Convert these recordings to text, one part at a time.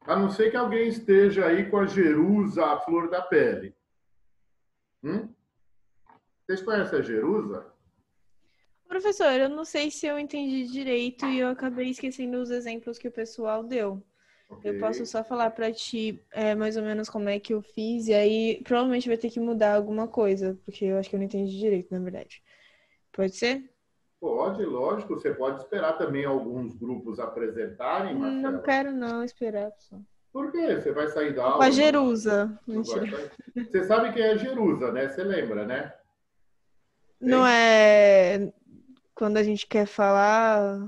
A não ser que alguém esteja aí com a Jerusa à flor da pele. Vocês conhecem a Jerusa? Professor, eu não sei se eu entendi direito e eu acabei esquecendo os exemplos que o pessoal deu. Eu posso Ok. só falar para ti mais ou menos como é que eu fiz e aí provavelmente vai ter que mudar alguma coisa, porque eu acho que eu não entendi direito, na verdade. Pode ser? Pode, lógico. Você pode esperar também alguns grupos apresentarem, Não Marcela. quero não esperar, pessoal. Por quê? Você vai sair da Tô com a aula? Não, Jerusa. não vai Mentira. sair. Você sabe quem é Jerusa, né? Você lembra, né? Não Hein? é quando a gente quer falar.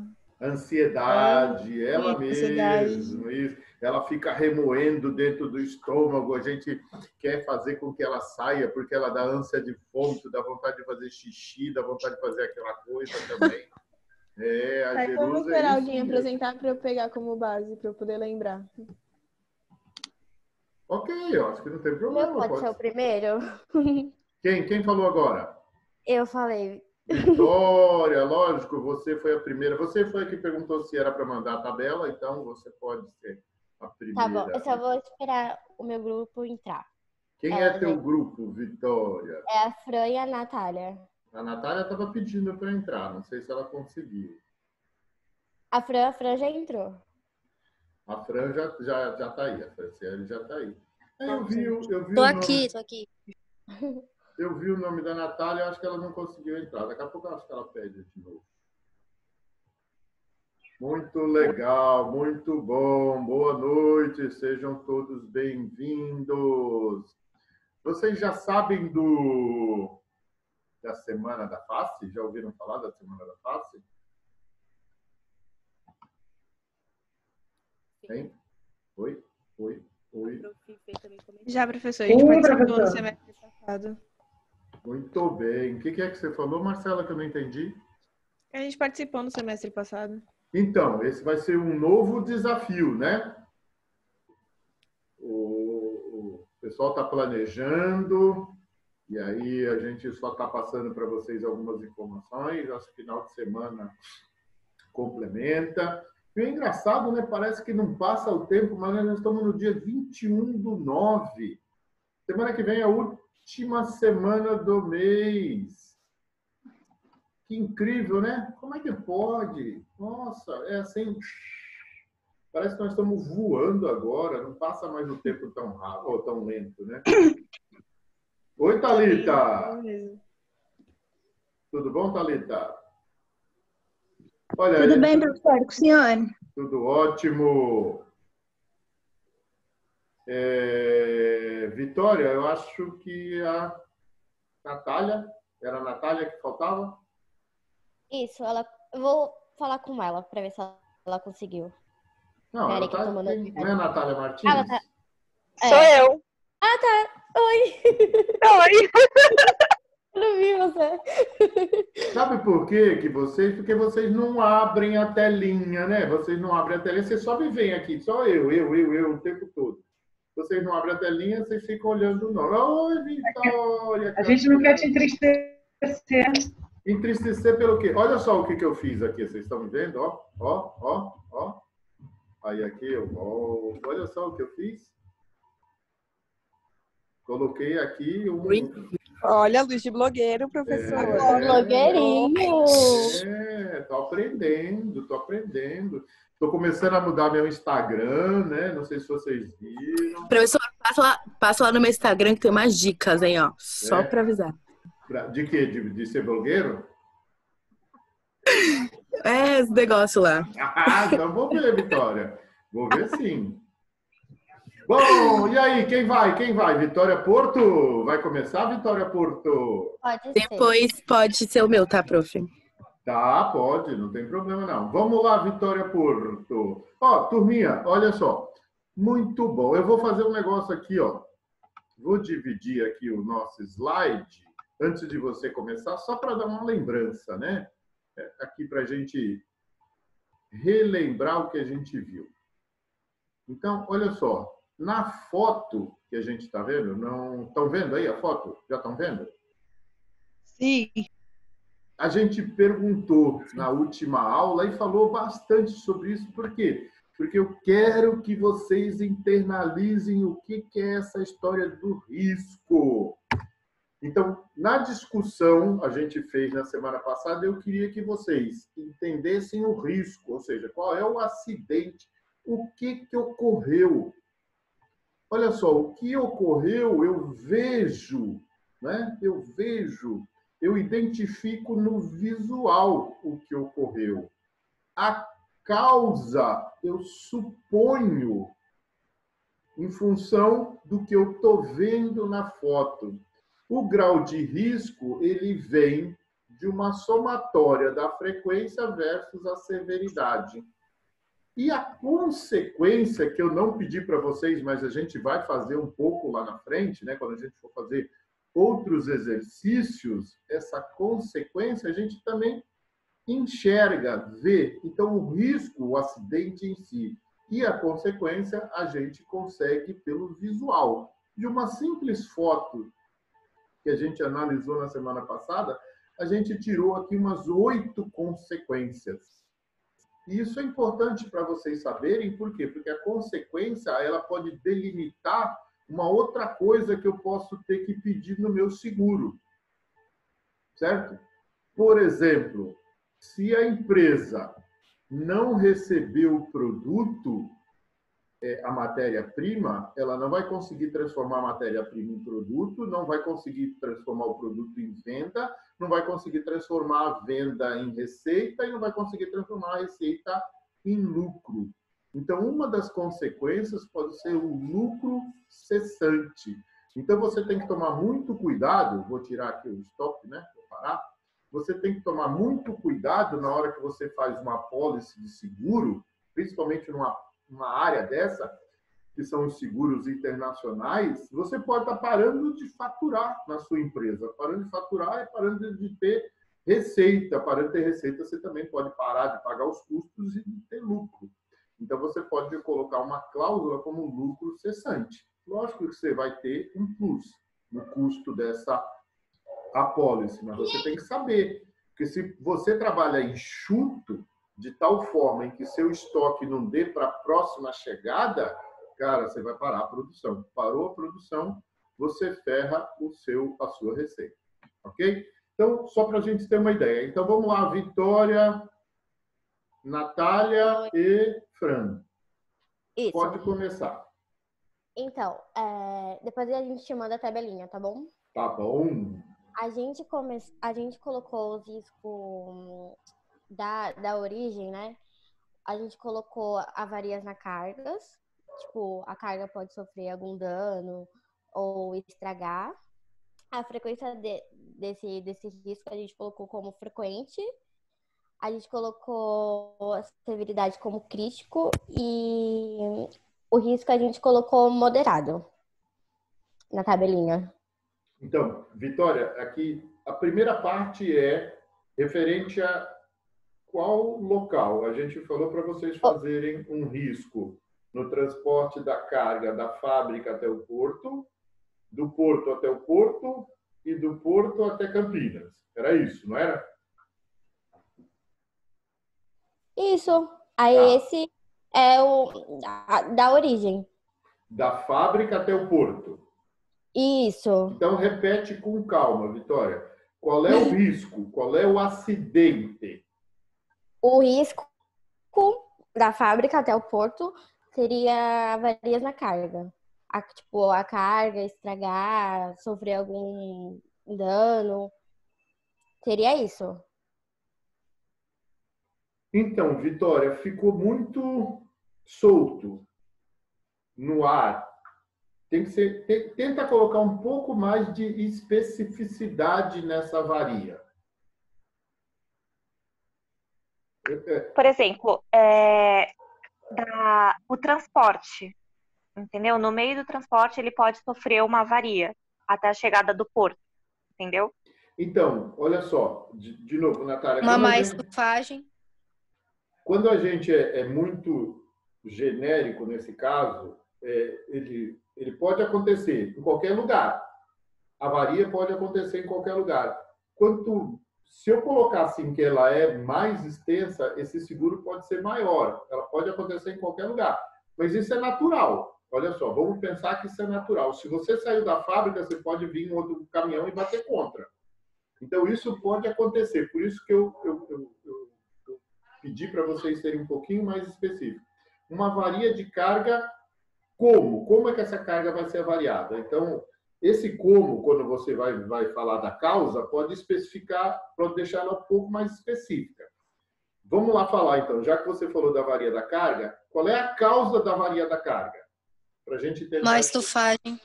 Ansiedade, ela Isso, ansiedade. mesma, isso. Ela fica remoendo dentro do estômago, a gente quer fazer com que ela saia, porque ela dá ânsia de vômito, dá vontade de fazer xixi, dá vontade de fazer aquela coisa também. É, a Tá, então eu vou Jerusa é esperar isso alguém mesmo. apresentar para eu pegar como base, para eu poder lembrar. Ok, eu acho que não tem O meu problema, pode ser pode. o primeiro? Quem falou agora? Eu falei. Vitória, lógico, você foi a primeira. Você foi a que perguntou se era para mandar a tabela, então você pode ser a Tá bom, eu primeira. só vou esperar o meu grupo entrar. Quem é Elas teu aí. grupo, Vitória? É a Fran e a Natália. A Natália estava pedindo para entrar, não sei se ela conseguiu. A Fran já entrou. A Fran já tá aí, a Franciele já tá aí. Eu vi Tô o aqui, nome, tô aqui. eu vi o nome da Natália, eu acho que ela não conseguiu entrar. Daqui a pouco eu acho que ela pede de novo. Muito legal, muito bom. Boa noite, sejam todos bem-vindos. Vocês já sabem da Semana da Face? Já ouviram falar da Semana da Face? Hein? Oi? Oi? Oi? Já, professor, a gente participou no semestre passado. Muito bem. O que é que você falou, Marcela, que eu não entendi? A gente participou no semestre passado. Então, esse vai ser um novo desafio, né? O pessoal está planejando, e aí a gente só está passando para vocês algumas informações. Esse final de semana complementa. E o engraçado, né? Parece que não passa o tempo, mas nós estamos no dia 21/9. Semana que vem é a última semana do mês. Que incrível, né? Como é que pode? Nossa, é assim. Parece que nós estamos voando agora, não passa mais o tempo tão rápido ou tão lento, né? Oi, Thalita! Tudo bom, Thalita? Olha, tudo bem, professor, com o senhor? Tudo ótimo. Vitória, eu acho que a Natália, era a Natália que faltava? Isso, eu vou falar com ela pra ver se ela conseguiu. Não, Peraí ela que eu tô tá, mandando. não é a Natália Martins? Ela tá. Sou eu. Ah, tá. Oi. Oi. Eu não vi você. Sabe por quê que vocês? Porque vocês não abrem a telinha, né? Vocês não abrem a telinha, vocês só me veem aqui, só eu, o tempo todo. Vocês não abrem a telinha, vocês ficam olhando não. Oi, Vitória! A gente não quer te entristecer. Entristecer pelo quê? Olha só o que eu fiz aqui, vocês estão me vendo? Ó. Aí aqui eu volto. Olha só o que eu fiz. Coloquei aqui um... Olha, luz de blogueiro, professor. Blogueirinho. Tô aprendendo. Tô começando a mudar meu Instagram, né? Não sei se vocês viram. Professor, passa lá no meu Instagram que tem umas dicas, hein, ó. Só pra avisar. De quê? De ser blogueiro? É, esse negócio lá. Então vou ver, Vitória. Vou ver sim. Bom, e aí, quem vai? Vitória Porto? Vai começar, Vitória Porto? Pode ser. Depois pode ser o meu, tá, prof? Tá, pode, não tem problema não. Vamos lá, Vitória Porto. Ó, turminha, olha só. Muito bom. Eu vou fazer um negócio aqui, ó. Vou dividir aqui o nosso slide antes de você começar, só para dar uma lembrança, né? Aqui para a gente relembrar o que a gente viu. Então, olha só. Na foto que a gente está vendo, não estão vendo aí a foto? Já estão vendo? Sim. A gente perguntou na última aula e falou bastante sobre isso. Por quê? porque eu quero que vocês internalizem o que é essa história do risco. Então, na discussão a gente fez na semana passada, eu queria que vocês entendessem o risco, ou seja, qual é o acidente, o que ocorreu. Olha só, o que ocorreu, eu vejo, né? Eu identifico no visual o que ocorreu. A causa, eu suponho, em função do que eu estou vendo na foto. O grau de risco, ele vem de uma somatória da frequência versus a severidade. E a consequência, que eu não pedi para vocês, mas a gente vai fazer um pouco lá na frente, né? Quando a gente for fazer outros exercícios, essa consequência a gente também enxerga, vê. Então, o risco, o acidente em si e a consequência, a gente consegue pelo visual. De uma simples foto que a gente analisou na semana passada, a gente tirou aqui umas 8 consequências. E isso é importante para vocês saberem, por quê? Porque a consequência, ela pode delimitar uma outra coisa que eu posso ter que pedir no meu seguro. Certo? Por exemplo, se a empresa não recebeu o produto, a matéria-prima, ela não vai conseguir transformar a matéria-prima em produto, não vai conseguir transformar o produto em venda, não vai conseguir transformar a venda em receita e não vai conseguir transformar a receita em lucro. Então, uma das consequências pode ser o lucro cessante. Então, você tem que tomar muito cuidado, vou tirar aqui o stop, né? Vou parar. Você tem que tomar muito cuidado na hora que você faz uma apólice de seguro, principalmente numa área dessa, que são os seguros internacionais, você pode estar parando de faturar na sua empresa. Parando de faturar é parando de ter receita. Parando de ter receita, você também pode parar de pagar os custos e de ter lucro. Então, você pode colocar uma cláusula como lucro cessante. Lógico que você vai ter um plus no custo dessa apólice, mas você tem que saber. Porque se você trabalha enxuto, de tal forma em que seu estoque não dê para a próxima chegada, cara, você vai parar a produção. Parou a produção, você ferra a sua receita. Ok? Então, só para a gente ter uma ideia. Então, vamos lá, Vitória, Natália e Fran. Isso. Pode começar. Então, depois a gente te manda a tabelinha, tá bom? Tá bom. A gente colocou os riscos da origem, né? A gente colocou avarias na cargas. Tipo, a carga pode sofrer algum dano ou estragar. A frequência desse risco a gente colocou como frequente. A gente colocou a severidade como crítico e o risco a gente colocou moderado na tabelinha. Então, Vitória, aqui a primeira parte é referente a qual local. A gente falou para vocês fazerem um risco no transporte da carga da fábrica até o porto, do porto até o porto e do porto até Campinas. Era isso, não era? Isso. Aí Tá. esse é o da origem. Da fábrica até o porto. Isso. Então, repete com calma, Vitória. Qual é o risco? Qual é o acidente? O risco da fábrica até o porto seria avarias na carga. A carga estragar, sofrer algum dano. Seria isso. Então, Vitória, ficou muito solto no ar. Tenta colocar um pouco mais de especificidade nessa avaria. Por exemplo, o transporte, entendeu? No meio do transporte, ele pode sofrer uma avaria até a chegada do porto, entendeu? Então, olha só, de novo, Natália. Uma má estufagem. Quando a gente é muito genérico nesse caso, ele pode acontecer em qualquer lugar. A avaria pode acontecer em qualquer lugar. se eu colocar assim que ela é mais extensa, esse seguro pode ser maior. Ela pode acontecer em qualquer lugar. Mas isso é natural. Olha só, vamos pensar que isso é natural. Se você saiu da fábrica, você pode vir um outro caminhão e bater contra. Então, isso pode acontecer. Por isso que eu pedi para vocês serem um pouquinho mais específicos. Uma avaria de carga, como? Como é que essa carga vai ser avariada? Então, esse como, quando você vai falar da causa, pode especificar, pode deixar ela um pouco mais específica. Vamos lá falar, então. Já que você falou da avaria da carga, qual é a causa da avaria da carga? Para a gente entender. Má estufagem. Pode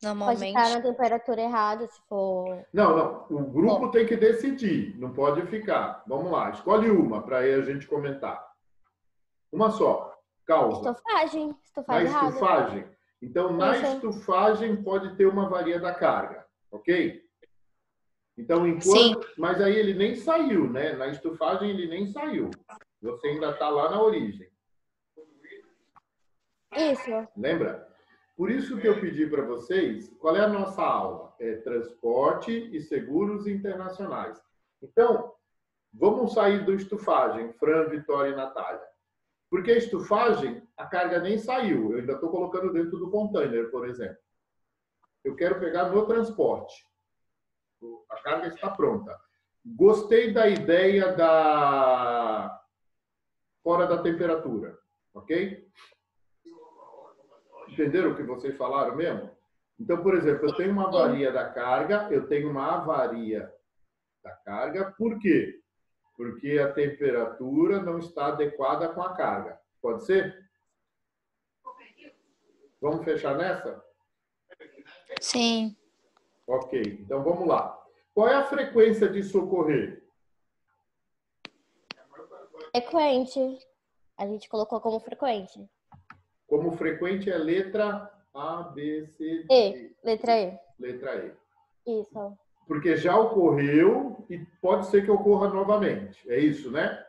Normalmente. estar na temperatura errada, se for... Não. O grupo tem que decidir. Não pode ficar. Vamos lá. Escolhe uma para aí a gente comentar. Uma só. Causa. Estufagem. Na Estufagem errada. estufagem. Então, na Isso. estufagem pode ter uma avaria da carga. Ok? Então, Sim. mas aí ele nem saiu, né? Na estufagem ele nem saiu. Você ainda está lá na origem. Isso. Lembra? Por isso que eu pedi para vocês, qual é a nossa aula? É transporte e seguros internacionais. Então, vamos sair do estufagem, Fran, Vitória e Natália. Porque a estufagem, a carga nem saiu. Eu ainda estou colocando dentro do container, por exemplo. Eu quero pegar no transporte. A carga está pronta. Gostei da ideia da fora da temperatura, ok? Entenderam o que vocês falaram mesmo? Então, por exemplo, eu tenho uma avaria da carga, eu tenho uma avaria da carga. Por quê? Porque a temperatura não está adequada com a carga. Pode ser? Vamos fechar nessa? Sim. Ok, então vamos lá. Qual é a frequência de socorrer? Frequente. A gente colocou como frequente. Como frequente é letra A, B, C, D. E. Letra E. Letra E. Isso. Porque já ocorreu e pode ser que ocorra novamente. É isso, né?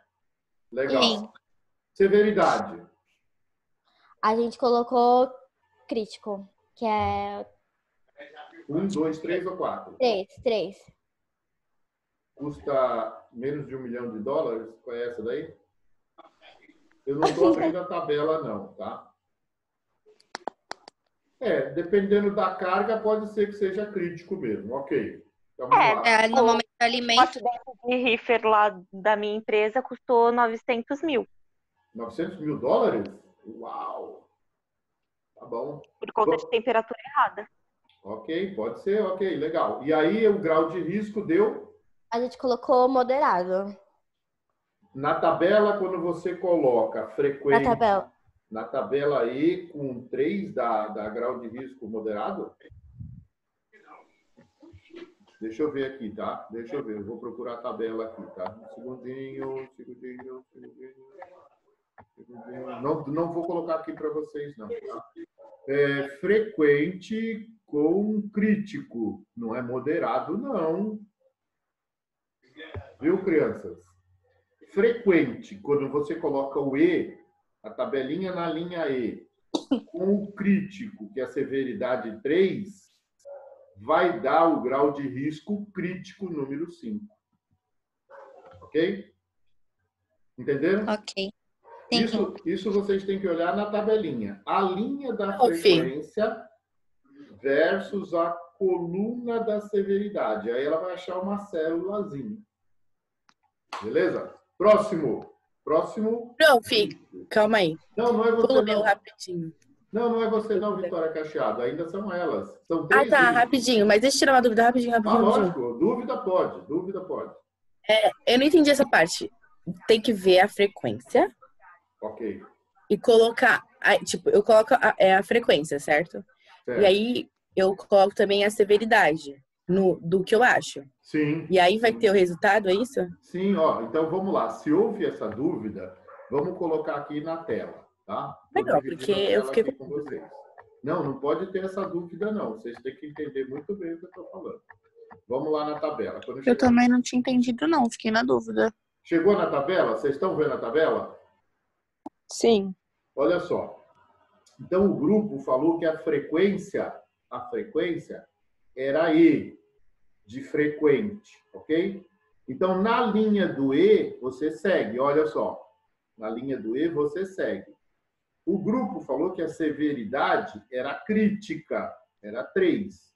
Legal. Sim. Severidade. A gente colocou crítico, que é 1, 2, 3 ou 4? 3. Custa menos de $1 milhão? Qual é essa daí? Eu não estou abrindo a tabela, não, tá? Dependendo da carga, pode ser que seja crítico mesmo. Ok. Então, vamos lá. Normalmente O alimento. acidente de reefer lá da minha empresa custou 900 mil. $900 mil? Uau! Tá bom. Por conta de temperatura errada. Ok, pode ser, ok, legal. E aí o grau de risco deu? A gente colocou moderado. Na tabela, quando você coloca frequente... Na tabela aí, com 3 dá grau de risco moderado? Deixa eu ver aqui, tá? Deixa eu ver, eu vou procurar a tabela aqui, tá? Um segundinho. Não vou colocar aqui para vocês, não, tá? Frequente com crítico. Não é moderado, não. Viu, crianças? Frequente, quando você coloca o E, a tabelinha na linha E, com o crítico, que é a severidade 3, vai dar o grau de risco crítico número 5. Ok? Entenderam? Ok. Isso vocês têm que olhar na tabelinha. A linha da frequência versus a coluna da severidade. Aí ela vai achar uma célulazinha. Beleza? Próximo. Não, Fih, calma aí. Não é você Pula não. Rapidinho. Não é você não, Vitória Cacheado. Ainda são elas. São 3 tá, itens. rapidinho. Mas deixa eu tirar uma dúvida rapidinho. Lógico. Dúvida pode. Eu não entendi essa parte. Tem que ver a frequência. Ok. E colocar... eu coloco a frequência, certo? E aí, eu coloco também a severidade do que eu acho. Sim. E aí vai ter o resultado, é isso? Sim, ó. Então, vamos lá. Se houve essa dúvida, vamos colocar aqui na tela, tá? Legal, porque eu fiquei com vocês. Não pode ter essa dúvida, não. Vocês têm que entender muito bem o que eu estou falando. Vamos lá na tabela. Eu também não tinha entendido, não. Fiquei na dúvida. Chegou na tabela? Vocês estão vendo a tabela? Sim. Olha só. Então, o grupo falou que a frequência era E. de frequente, ok? Então, na linha do E, você segue, olha só. Na linha do E, você segue. O grupo falou que a severidade era crítica, era 3.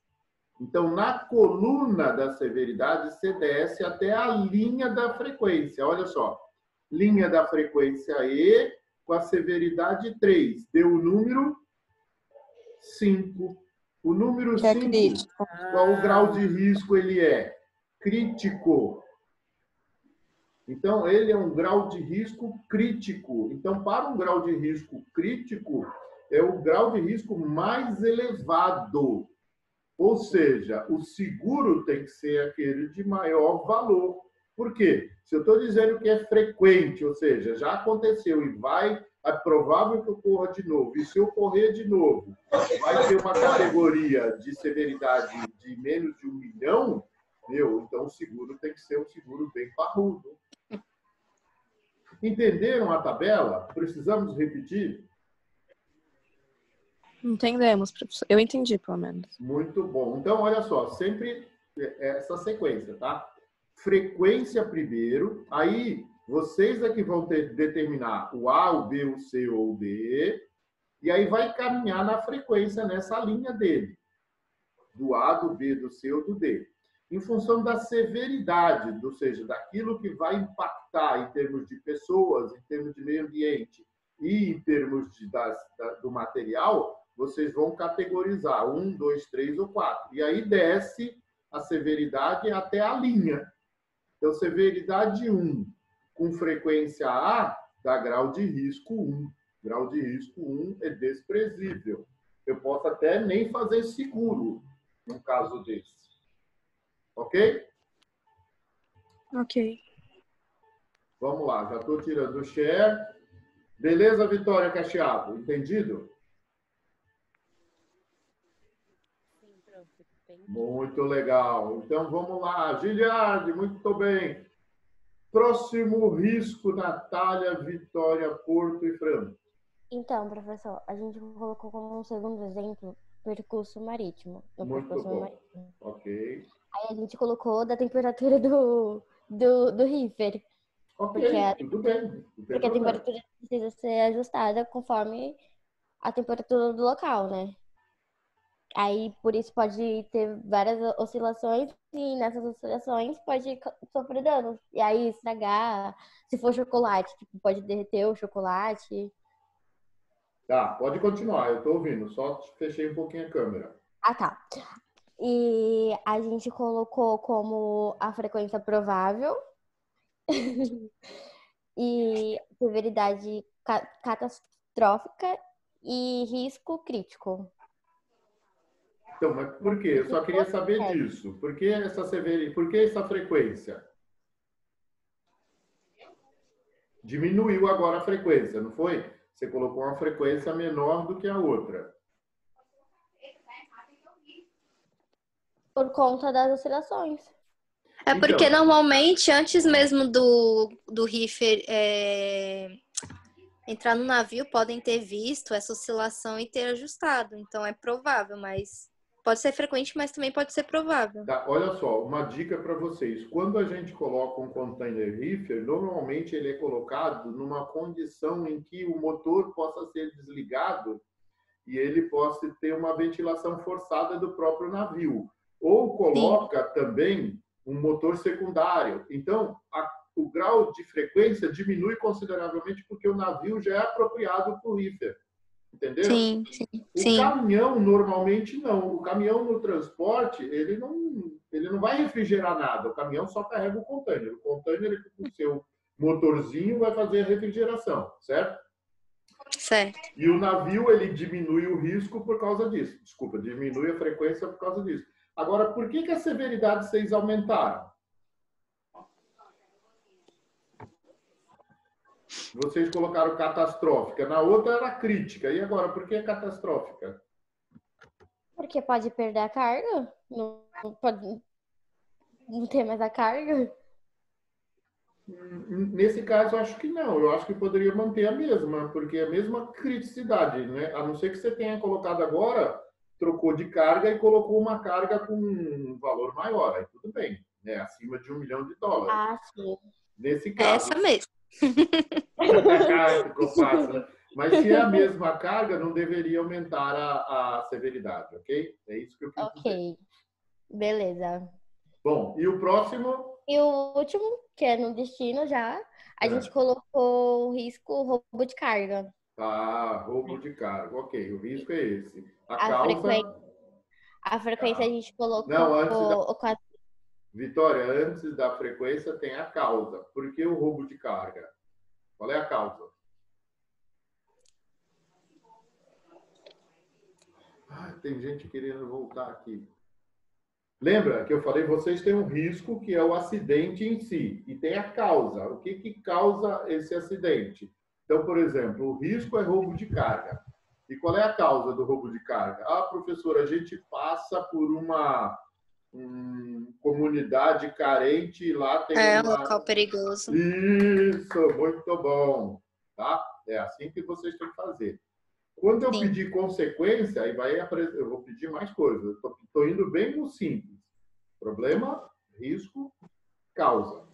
Então, na coluna da severidade, você desce até a linha da frequência. Olha só. Linha da frequência E com a severidade 3. Deu o número 5. O número 5, qual o grau de risco ele é? Crítico. Então, ele é um grau de risco crítico. Então, para um grau de risco crítico, é o grau de risco mais elevado. Ou seja, o seguro tem que ser aquele de maior valor. Por quê? Se eu estou dizendo que é frequente, ou seja, já aconteceu e é provável que ocorra de novo, e se ocorrer de novo, vai ter uma categoria de severidade de menos de 1 milhão, então o seguro tem que ser um seguro bem parrudo. Entenderam a tabela? Precisamos repetir? Entendemos, professor. Eu entendi, pelo menos. Muito bom. Então, olha só, sempre essa sequência, tá? Frequência primeiro, aí vocês é que vão determinar o A, o B, o C ou o D, e aí vai caminhar na frequência nessa linha dele, do A, do B, do C ou do D. Em função da severidade, ou seja, daquilo que vai impactar em termos de pessoas, em termos de meio ambiente e em termos do material, vocês vão categorizar 1, 2, 3 ou 4. E aí desce a severidade até a linha. Então, severidade 1 com frequência A dá grau de risco 1. Grau de risco 1 é desprezível. Eu posso até nem fazer seguro num caso desse. Ok? Ok. Vamos lá, já estou tirando o share. Beleza, Vitória Cacheado? Entendido? Muito legal. Então, vamos lá. Giliardi, muito bem. Próximo risco, Natália, Vitória, Porto e Franco. Então, professor, a gente colocou como um segundo exemplo percurso marítimo. Muito bom. Marítimo. Ok. Aí a gente colocou da temperatura do reefer. Ok, tudo bem. Porque a temperatura precisa ser ajustada conforme a temperatura do local, né? Aí, por isso, pode ter várias oscilações e nessas oscilações pode sofrer danos. E aí, estragar. Se for chocolate, tipo, pode derreter o chocolate. Tá, pode continuar. Eu tô ouvindo. Só fechei um pouquinho a câmera. Ah, tá. E a gente colocou como a frequência provável e severidade catastrófica e risco crítico. Então, mas por quê? Eu só queria saber disso. Por que essa frequência? Diminuiu agora a frequência, não foi? Você colocou uma frequência menor do que a outra. Por conta das oscilações. É porque normalmente, antes mesmo do reefer entrar no navio, podem ter visto essa oscilação e ter ajustado. Então é provável, mas pode ser frequente, mas também pode ser provável. Tá, olha só, uma dica para vocês. Quando a gente coloca um container reefer, normalmente ele é colocado numa condição em que o motor possa ser desligado e ele possa ter uma ventilação forçada do próprio navio. Ou coloca também um motor secundário. Então, o grau de frequência diminui consideravelmente porque o navio já é apropriado para o reefer. Entendeu? Sim. O caminhão, normalmente, não. O caminhão no transporte, ele não vai refrigerar nada. O caminhão só carrega o container. O container, com o seu motorzinho, vai fazer a refrigeração, certo? Certo. E o navio, ele diminui o risco por causa disso. Desculpa, diminui a frequência por causa disso. Agora, por que a severidade vocês aumentaram? Vocês colocaram catastrófica. Na outra era crítica. E agora, por que é catastrófica? Porque pode perder a carga. Não ter mais a carga. Nesse caso, eu acho que não. Eu acho que poderia manter a mesma, porque é a mesma criticidade, né? A não ser que você tenha colocado agora trocou de carga e colocou uma carga com um valor maior. Aí tudo bem, né? Acima de $1 milhão. Ah, sim. Nesse É caso. essa mesmo. Ficou fácil, né? Mas se é a mesma carga, não deveria aumentar a severidade, ok? É isso que eu quis dizer. Ok. Beleza. Bom, e o próximo? E o último, que é no destino já, a gente colocou o risco roubo de carga. Ah, roubo de carga. Ok, o risco é esse. A frequência a gente colocou... Não, Vitória, antes da frequência tem a causa. Por que o roubo de carga? Qual é a causa? Tem gente querendo voltar aqui. Lembra que eu falei, vocês têm um risco que é o acidente em si. E tem a causa. O que causa esse acidente? Então, por exemplo, o risco é roubo de carga. E qual é a causa do roubo de carga? Ah, professor, a gente passa por uma comunidade carente e lá tem um local perigoso. Isso, muito bom. Tá? É assim que vocês têm que fazer. Quando eu pedir consequência, aí eu vou pedir mais coisas. Estou indo bem no simples. Problema, risco, causa.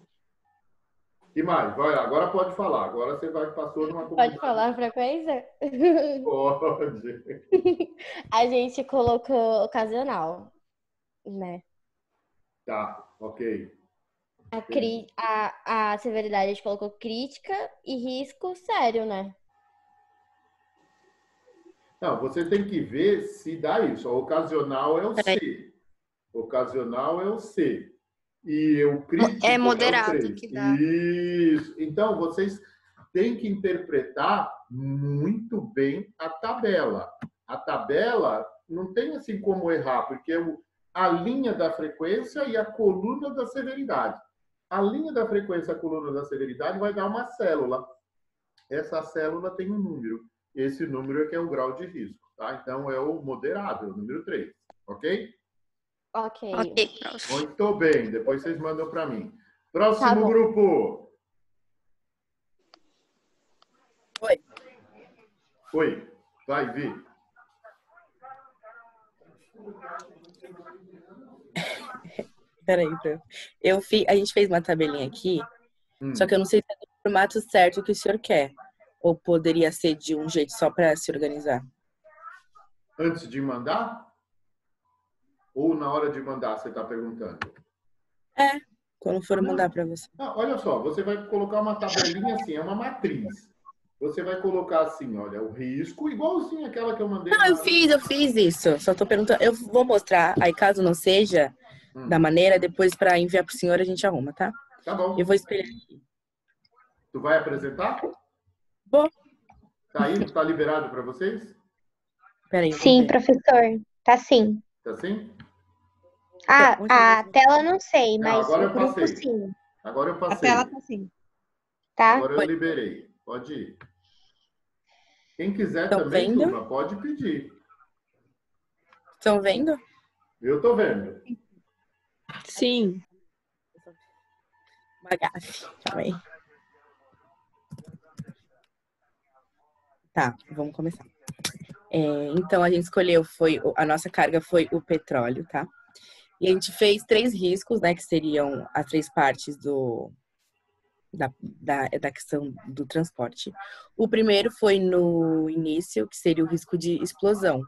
E mais? Vai, agora pode falar. Agora você passou numa comunidade. Pode falar a frequência? Pode. A gente colocou ocasional, né? Tá, ok. A severidade a gente colocou crítica e risco sério, né? Não, você tem que ver se dá isso. O ocasional é o C. Ocasional é o C. E o crítico é moderado é o 3. que dá. Isso. Então, vocês têm que interpretar muito bem a tabela. A tabela não tem assim como errar, porque a linha da frequência e a coluna da severidade. A linha da frequência e a coluna da severidade vai dar uma célula. Essa célula tem um número. Esse número é que é o grau de risco, tá? Então, é o moderado, é o número 3, ok? Ok. Muito bem, depois vocês mandam para mim. Próximo grupo. Oi. Vai, Vi. Peraí, a gente fez uma tabelinha aqui, só que eu não sei se é do formato certo que o senhor quer. Ou poderia ser de um jeito só para se organizar? Antes de mandar? Ou na hora de mandar, você está perguntando? Quando for mandar para você. Olha só, você vai colocar uma tabelinha assim, é uma matriz. Você vai colocar assim, olha, o risco, igualzinho aquela que eu mandei. Não, eu fiz isso. Só estou perguntando. Eu vou mostrar, aí caso não seja da maneira, depois para enviar para o senhor a gente arruma, tá? Tá bom. Eu vou espelhar aqui. Tu vai apresentar? Vou. Tá aí? Tá liberado para vocês? Peraí. Sim, professor. Tá sim. Tá sim? A tela não sei, mas agora o grupo passei. sim. Agora eu passei. A tela tá sim. Tá? Agora eu liberei. Pode ir. Quem quiser Tão também, vendo? turma, pode pedir. Estão vendo? Eu tô vendo. Sim. Uma gafe. Calma aí. Tá, vamos começar. Então, a gente escolheu, a nossa carga foi o petróleo, tá? E a gente fez 3 riscos, né? Que seriam as 3 partes da questão do transporte. O primeiro foi no início, que seria o risco de explosão,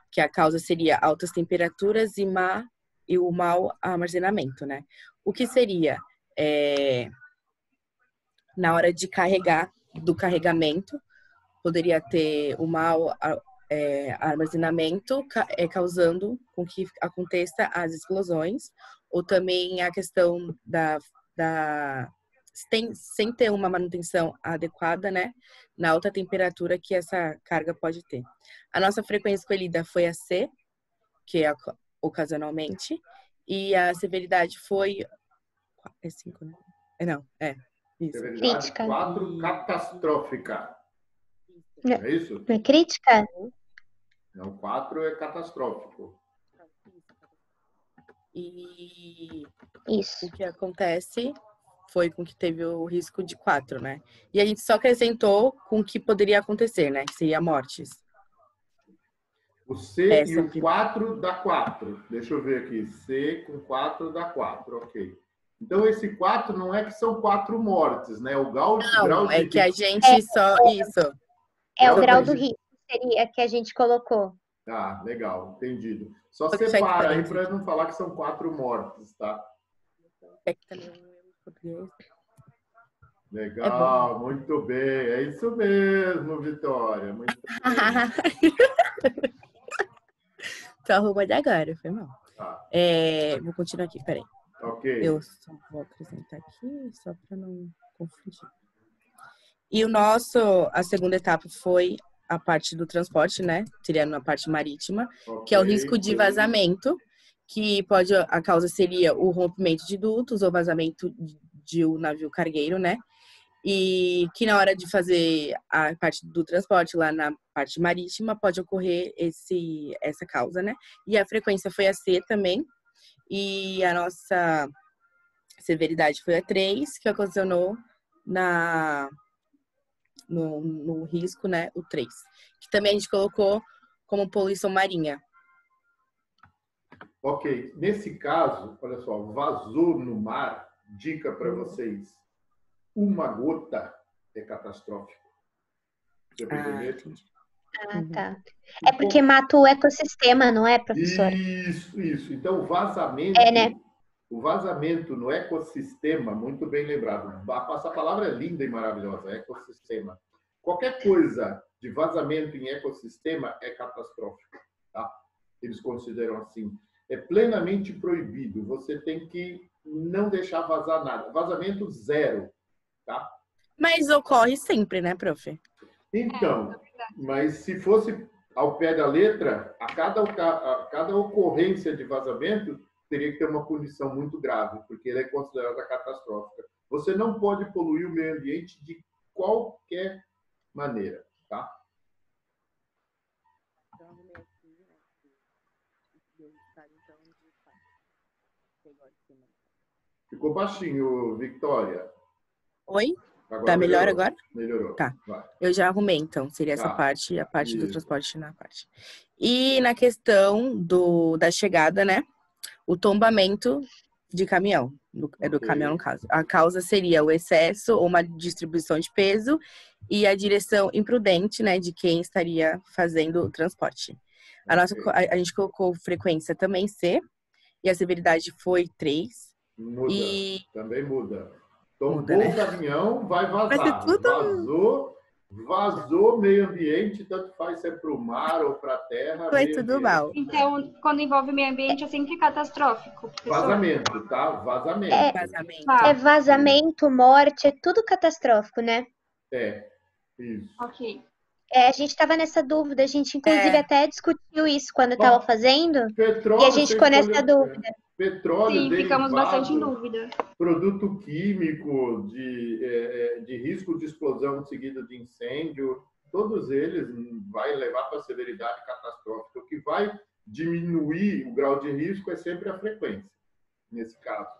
que a causa seria altas temperaturas e o mau armazenamento, né? O que seria na hora de do carregamento, poderia ter o mau armazenamento, causando com que aconteça as explosões, ou também a questão sem ter uma manutenção adequada, né, na alta temperatura que essa carga pode ter. A nossa frequência escolhida foi a C, que é ocasionalmente, e a severidade foi... É 5, né? Não, isso. Severidade 4, catastrófica. É isso? Não é crítica? Não, 4 é catastrófico. E Isso. o que acontece foi com que teve o risco de 4, né? E a gente só acrescentou com o que poderia acontecer, né? Que seria mortes. O C e Essa o 4 dá 4. Deixa eu ver aqui. C com 4 dá 4, ok. Então, esse 4 não é que são 4 mortes, né? O grau Não, de é que a gente só... Isso. É o Grau grau de- do risco, seria que a gente colocou. Ah, legal, entendido. Só Vou deixar separa aí diferente para não falar que são 4 mortes, tá? É que também o português... Legal, muito bem. É isso mesmo, Vitória. Muito Tô arrumando agora, foi mal. tá. Vou continuar aqui, peraí. Ok. Eu só vou acrescentar aqui, só para não confundir. E a segunda etapa foi a parte do transporte, né? Seria na parte marítima, que é o risco de vazamento, que a causa seria o rompimento de dutos ou vazamento de um navio cargueiro, né? E que na hora de fazer a parte do transporte lá na parte marítima pode ocorrer essa causa, né? E a frequência foi a C também. E a nossa severidade foi a 3, que ocasionou no risco, né, o 3. Que também a gente colocou como poluição marinha. Ok. Nesse caso, olha só, vazou no mar, dica para vocês. Uma gota é catastrófico. Você percebeu? Entendi. Ah, tá. É porque mata o ecossistema, não é, professora? Isso. Então, o vazamento, né? o vazamento no ecossistema, muito bem lembrado. Essa palavra é linda e maravilhosa, ecossistema. Qualquer coisa de vazamento em ecossistema é catastrófico, tá? Eles consideram assim. É plenamente proibido. Você tem que não deixar vazar nada. Vazamento zero, tá? Mas ocorre sempre, né, prof? Então, mas se fosse ao pé da letra, a cada ocorrência de vazamento teria que ter uma punição muito grave, porque ele é considerada catastrófica. Você não pode poluir o meio ambiente de qualquer maneira, tá? Ficou baixinho, Victoria. Oi? Agora Tá melhor melhorou. agora? Melhorou. Tá. Vai. Eu já arrumei, então. Seria essa Tá. parte, a parte do Isso. transporte na parte. E na questão da chegada, né? O tombamento de caminhão. Do caminhão, no caso. A causa seria o excesso ou uma distribuição de peso e a direção imprudente, né? De quem estaria fazendo o transporte. A gente colocou frequência também C. E a severidade foi 3. Muda. Também muda. Tombou Muda, né? o caminhão, vai vazar. Vai ser tudo... Vazou meio ambiente, tanto faz se é para o mar ou para a terra. Foi tudo mal. Então, quando envolve meio ambiente, é sempre catastrófico, professor. Vazamento, tá? Vazamento. Vazamento. É vazamento, morte, é tudo catastrófico, né? Isso. Ok. A gente estava nessa dúvida, a gente inclusive até discutiu isso quando estava fazendo, Petróleo, e a gente ficou nessa dúvida. Petróleo, sim, ficamos derivado, bastante em dúvida. Produto químico, de risco de explosão seguida de incêndio, todos eles vai levar para severidade catastrófica. O que vai diminuir o grau de risco é sempre a frequência, nesse caso.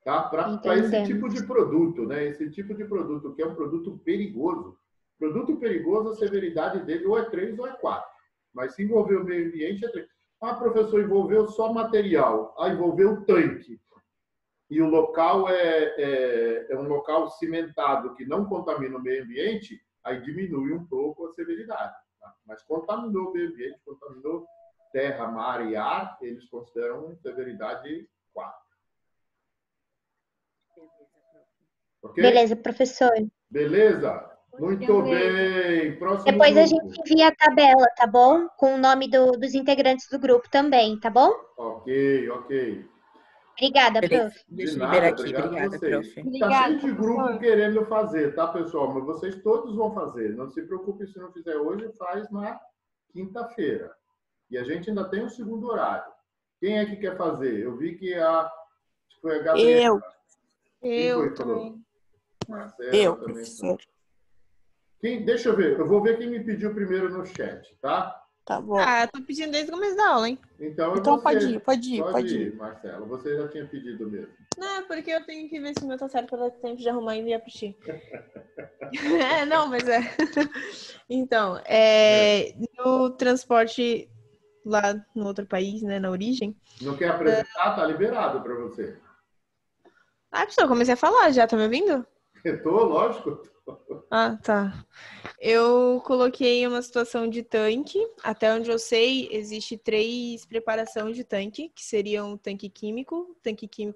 Tá? Para esse tipo de produto, né? Esse tipo de produto que é um produto perigoso. Produto perigoso, a severidade dele ou é 3 ou é 4. Mas se envolver o meio ambiente, é 3. Ah, professor, envolveu só material. Ah, envolveu o tanque. E o local é um local cimentado que não contamina o meio ambiente, aí diminui um pouco a severidade. Tá? Mas contaminou o meio ambiente, contaminou terra, mar e ar, eles consideram severidade 4. Okay? Beleza, professor. Beleza? Muito bem. Próximo Depois a grupo. gente envia a tabela, tá bom? Com o nome dos integrantes do grupo também, tá bom? Ok. Obrigada, Beleza. prof. Deixa eu De liberar nada, aqui. obrigado Obrigada, a vocês. prof. Tá Obrigada, cheio de grupo professor. querendo fazer, tá, pessoal? Mas vocês todos vão fazer. Não se preocupe se não fizer hoje, faz na quinta-feira. E a gente ainda tem um segundo horário. Quem é que quer fazer? Eu vi que foi a Gabriela. Quem foi que falou? Também. Marcela, também. professor. Deixa eu ver. Eu vou ver quem me pediu primeiro no chat, tá? Tá bom. Eu tô pedindo desde o começo da aula, hein? Então Pode ir. Pode ir, Marcelo. Você já tinha pedido mesmo. Não, porque eu tenho que ver se o meu tá certo pra dar tempo de arrumar e enviar pro ti. Não, mas Então, no transporte lá no outro país, né, na origem. Não quer apresentar? Tá liberado para você. Ah, pessoal, comecei a falar já, tá me ouvindo? Eu tô, lógico. Ah, tá. Eu coloquei uma situação de tanque. Até onde eu sei, existe 3 preparações de tanque, que seriam o tanque químico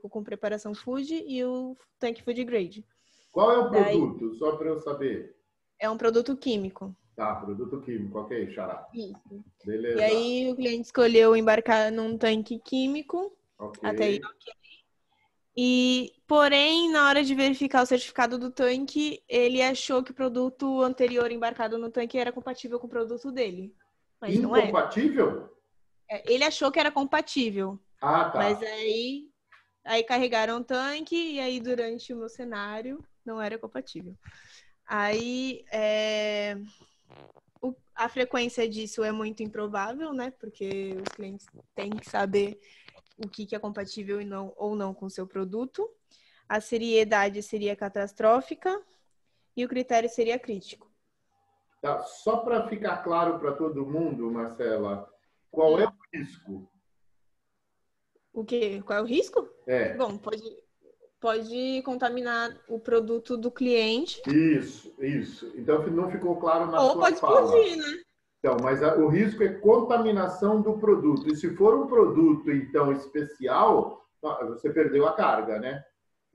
com preparação food e o tanque food grade. Qual é o Daí, produto? Só para eu saber. é um produto químico. Tá, produto químico. Ok, Xará. Isso. Beleza. E aí o cliente escolheu embarcar num tanque químico. Ok. Até aí, ok. E, porém, na hora de verificar o certificado do tanque, ele achou que o produto anterior embarcado no tanque era compatível com o produto dele. Mas não é. Incompatível? Ele achou que era compatível. Ah, tá. Mas aí carregaram o tanque e aí durante o meu cenário não era compatível. Aí a frequência disso é muito improvável, né? Porque os clientes têm que saber o que é compatível ou não com o seu produto. A seriedade seria catastrófica e o critério seria crítico. Tá. Só para ficar claro para todo mundo, Marcela, qual é o risco? O quê? Qual é o risco? Bom, pode contaminar o produto do cliente. Isso. Então não ficou claro na ou sua pode fala. explodir, né? Então, mas o risco é contaminação do produto. E se for um produto, então, especial, você perdeu a carga, né?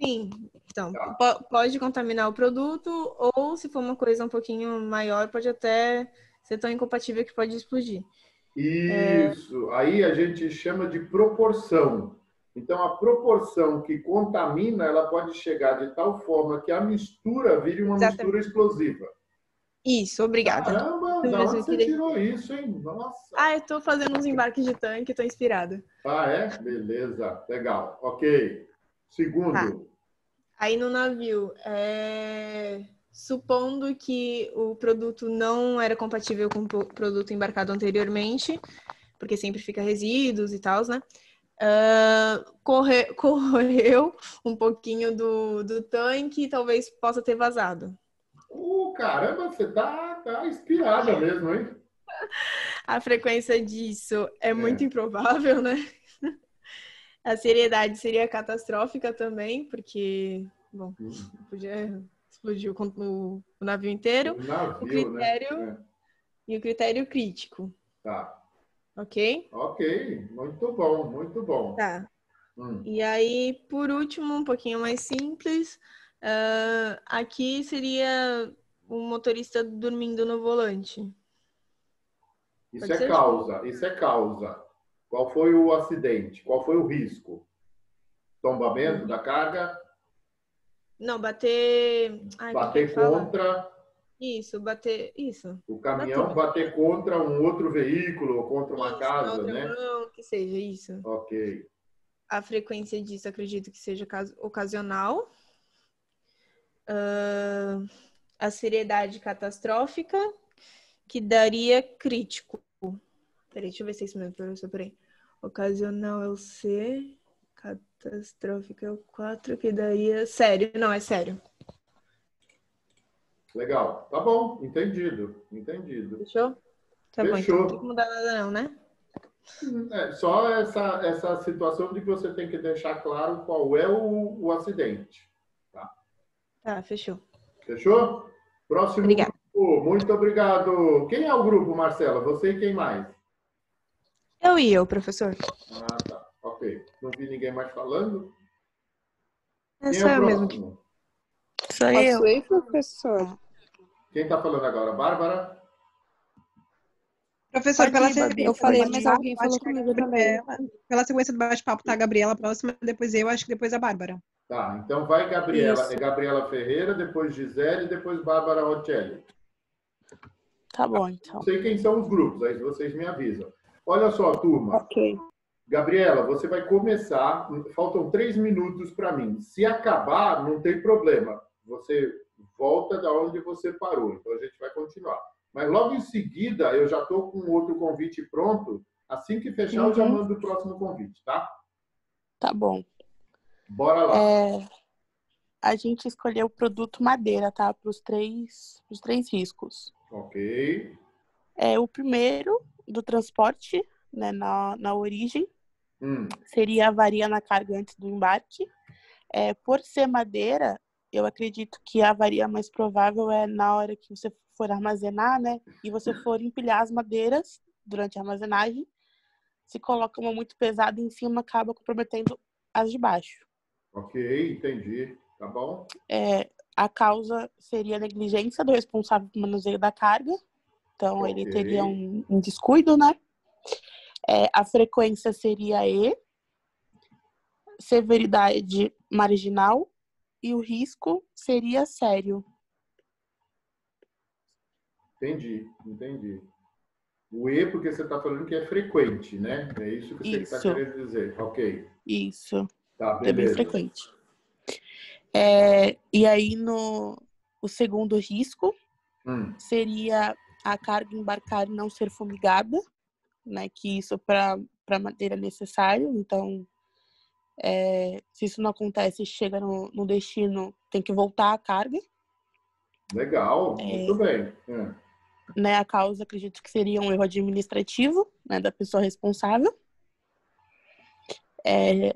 Sim. Então, Tá. pode contaminar o produto, ou se for uma coisa um pouquinho maior, pode até ser tão incompatível que pode explodir. Isso. Aí a gente chama de proporção. Então, a proporção que contamina, ela pode chegar de tal forma que a mistura vire uma mistura explosiva. Isso, obrigada. Caramba, da onde você tirou isso, hein? Nossa. Eu tô fazendo uns embarques de tanque, tô inspirada. Ah, é? Beleza. Legal. Ok. Segundo. Aí no navio, supondo que o produto não era compatível com o produto embarcado anteriormente, porque sempre fica resíduos e tal, né? Correu um pouquinho do tanque e talvez possa ter vazado. Caramba, você tá inspirada mesmo, hein? A frequência disso é muito improvável, né? A seriedade seria catastrófica também, porque, bom, podia explodir o navio inteiro. O critério, né? E o critério crítico. Tá. Ok? Ok, muito bom, muito bom. Tá. E aí, por último, um pouquinho mais simples, aqui seria o motorista dormindo no volante. Isso é causa. Qual foi o acidente? Qual foi o risco? Tombamento da carga? Não, bater contra... Isso, bater... Isso. O caminhão bater contra um outro veículo ou contra uma casa, né? Não, que seja isso. Ok. A frequência disso, acredito que seja ocasional. A seriedade catastrófica, que daria crítico. Peraí, deixa eu ver se é isso mesmo, professor. Peraí. Ocasional é o C, catastrófica é o 4, que daria... Sério, não, é sério. Legal. Tá bom, entendido. Fechou? Tá bom, então não tem que mudar nada não, né? Só essa situação de que você tem que deixar claro qual é o acidente. Tá, fechou. Fechou? Próximo grupo. Muito obrigado. Quem é o grupo, Marcela? Você e quem mais? Eu e eu, professor. Ah, tá. Ok. Não vi ninguém mais falando. É só eu mesmo. Sou eu. Sou eu, professor. Quem está falando agora? Bárbara? Professor, eu falei, mas alguém falou comigo também. Pela sequência do bate-papo, tá a Gabriela próxima, depois eu, acho que depois a Bárbara. Tá, então vai Gabriela. Isso. É Gabriela Ferreira, depois Gisele, depois Bárbara Rotelli. Tá bom, então. Não sei quem são os grupos, aí vocês me avisam. Olha só, turma. Ok. Gabriela, você vai começar. Faltam 3 minutos para mim. Se acabar, não tem problema. Você volta da onde você parou. Então a gente vai continuar. Mas logo em seguida, eu já estou com outro convite pronto. Assim que fechar, eu já mando o próximo convite, tá? Tá bom. Bora lá. A gente escolheu o produto madeira, tá? Para os três riscos. Ok. O primeiro, do transporte, né, na origem, Hum, seria a avaria na carga antes do embarque. Por ser madeira, eu acredito que a avaria mais provável é na hora que você for armazenar, né? E você for empilhar as madeiras durante a armazenagem. Se coloca uma muito pesada em cima, acaba comprometendo as de baixo. ok, entendi. Tá bom? A causa seria a negligência do responsável pelo manuseio da carga. Então, ele Ok. teria um descuido, né? A frequência seria E, severidade marginal e o risco seria sério. Entendi. O E, porque você está falando que é frequente, né? É isso que você está Isso, querendo dizer. Ok. isso. Tá, É bem beleza. frequente. E aí, o segundo risco seria a carga embarcar e não ser fumigada, né? Que isso para madeira é necessário. Então, se isso não acontece, chega no destino, tem que voltar a carga. Legal, muito bem. Né, a causa, acredito que seria um erro administrativo, né, da pessoa responsável.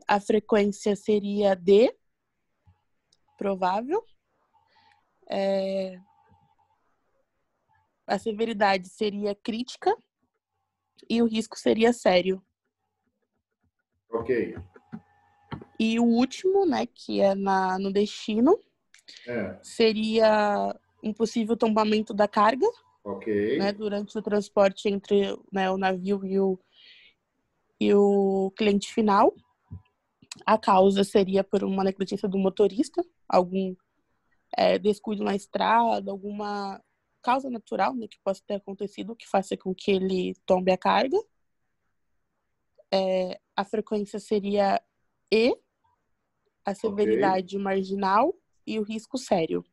A frequência seria D, provável. A severidade seria crítica e o risco seria sério. Ok. E o último, né, que é no destino, seria um possível tombamento da carga, Ok. né, durante o transporte entre, né, o navio e o cliente final. A causa seria por uma negligência do motorista, algum descuido na estrada, alguma causa natural, né, que possa ter acontecido que faça com que ele tombe a carga. A frequência seria E, a severidade marginal e o risco sério.